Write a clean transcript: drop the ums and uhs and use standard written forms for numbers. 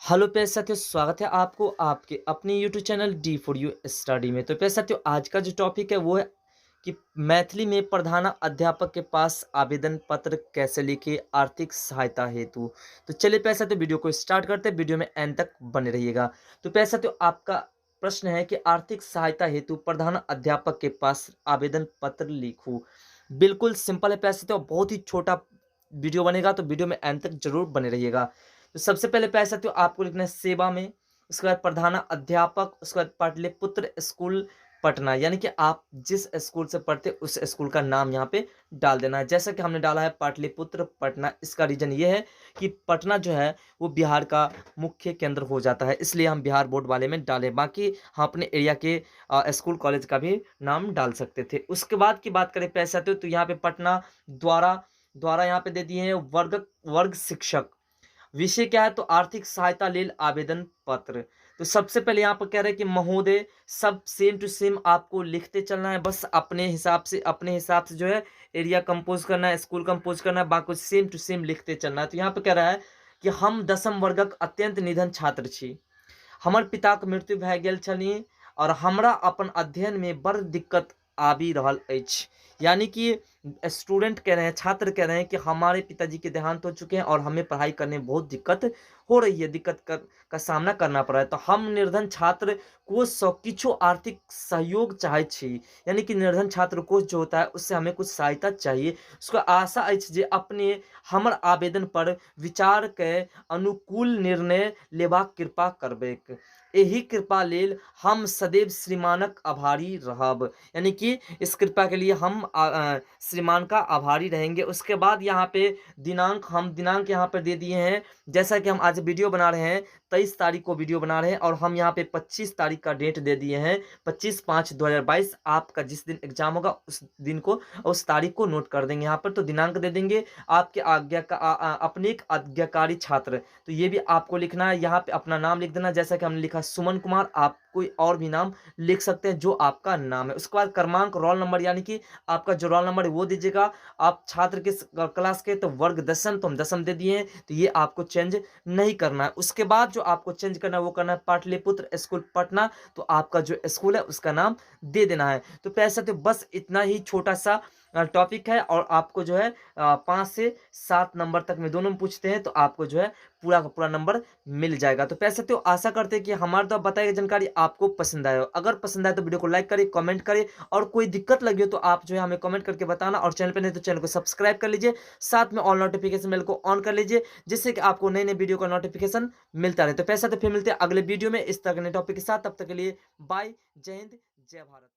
Hello प्यारे साथियों, स्वागत है आपको आपके अपने YouTube channel D for you study में। तो प्यारे साथियों, आज का जो टॉपिक है वो है कि मैथिली में प्रधान अध्यापक के पास आवेदन पत्र कैसे लिखे आर्थिक सहायता हेतु। तो चलिए प्यारे साथियों, वीडियो को स्टार्ट करते हैं। वीडियो में एंड तक बने रहिएगा। तो प्यारे साथियों, आपका प्रश्न है कि आर्थिक सहायता हेतु प्रधान अध्यापक के पास आवेदन पत्र लिखूं। बिल्कुल सिंपल है प्यारे साथियों, बहुत ही छोटा वीडियो बनेगा, तो वीडियो में एंड तक जरूर बने रहिएगा। तो सबसे पहले प्यारे साथियों, आपको लिखना है सेवा में, उसके बाद प्रधान अध्यापक, उसके बाद पाटलिपुत्र स्कूल पटना, यानी कि आप जिस स्कूल से पढ़ते उस स्कूल का नाम यहाँ पे डाल देना है। जैसा कि हमने डाला है पाटलिपुत्र पटना, इसका रीजन ये है कि पटना जो है वो बिहार का मुख्य केंद्र हो जाता है, इसलिए हम बिहार बोर्ड वाले में डालें। बाकी हम अपने एरिया के स्कूल कॉलेज का भी नाम डाल सकते थे। उसके बाद की बात करें पैसे आते हो तो यहाँ पे पटना द्वारा द्वारा यहाँ पे दे दिए हैं वर्ग वर्ग शिक्षक। विषय क्या है तो आर्थिक सहायता लेल आवेदन पत्र। तो सबसे पहले यहाँ पर कह रहे हैं कि महोदय, सब सेम टू सेम आपको लिखते चलना है, बस अपने हिसाब से जो है एरिया कंपोज करना है, स्कूल कंपोज करना है, बाकी सेम टू सेम लिखते चलना है। तो यहाँ पे कह रहा है कि हम 10वीं वर्गक अत्यंत निधन छात्र छी। हमर पिताक मृत्यु भए गेल छलनि और हमरा अपन अध्ययन में बड़ दिक्कत आबि रहल अछि। यानी कि स्टूडेंट कह रहे हैं, छात्र कह रहे हैं कि हमारे पिताजी के देहांत हो चुके हैं और हमें पढ़ाई करने में बहुत दिक्कत हो रही है, का सामना करना पड़ रहा है। तो हम निर्धन छात्र कोष सँ किछु आर्थिक सहयोग चाहे छी। यानी कि निर्धन छात्र कोष जो होता है उससे हमें कुछ सहायता चाहिए। उसको आशा अछि जे अपने हमर आवेदन पर विचार के अनुकूल निर्णय लेबाक कृपा करबेक। एही कृपा लेल हम सदैव श्रीमानक आभारी रहब। यानी कि इस कृपा के लिए हम श्रीमान का आभारी रहेंगे। उसके बाद यहाँ पे दिनांक यहाँ पर दे दिए हैं। जैसा कि हम आज वीडियो बना रहे हैं, 23 तारीख को वीडियो बना रहे हैं और हम यहाँ पे 25 तारीख का डेट दे दिए हैं। 25/5/2022 आपका जिस दिन एग्जाम होगा उस दिन को, उस तारीख को नोट कर देंगे यहाँ पर। तो दिनांक दे देंगे आपके आज्ञा का अपने एक आज्ञाकारी छात्र। तो ये भी आपको लिखना है, यहाँ पे अपना नाम लिख देना। जैसा कि हमने लिखा सुमन कुमार, आप कोई और भी नाम लिख सकते हैं जो आपका नाम है। उसके बाद क्रमांक, रोल नंबर, यानी कि आपका जो रोल नंबर है वो दीजिएगा। आप छात्र किस क्लास के, तो वर्ग 10वीं, तो हम 10वीं दे दिए हैं, तो ये आपको चेंज नहीं करना है। उसके बाद जो आपको चेंज करना है वो करना है पाटलिपुत्र स्कूल पटना, तो आपका जो स्कूल है उसका नाम दे देना है। तो पैसा तो बस इतना ही छोटा सा टॉपिक है और आपको जो है 5 से 7 नंबर तक में दोनों में पूछते हैं, तो आपको जो है पूरा का पूरा नंबर मिल जाएगा। तो पैसे तो आशा करते हैं कि हमारे द्वारा बताई गई जानकारी आपको पसंद आए हो। अगर पसंद आए तो वीडियो को लाइक करिए, कमेंट करिए, और कोई दिक्कत लगी हो तो आप जो है हमें कमेंट करके बताना। और चैनल पर नहीं तो चैनल को सब्सक्राइब कर लीजिए, साथ में ऑल नोटिफिकेशन बेल को ऑन कर लीजिए, जिससे कि आपको नए नए वीडियो का नोटिफिकेशन मिलता रहे। तो पैसा तो फिर मिलते हैं अगले वीडियो में इस तरह के नए टॉपिक के साथ। तब तक के लिए बाय, जय हिंद, जय भारत।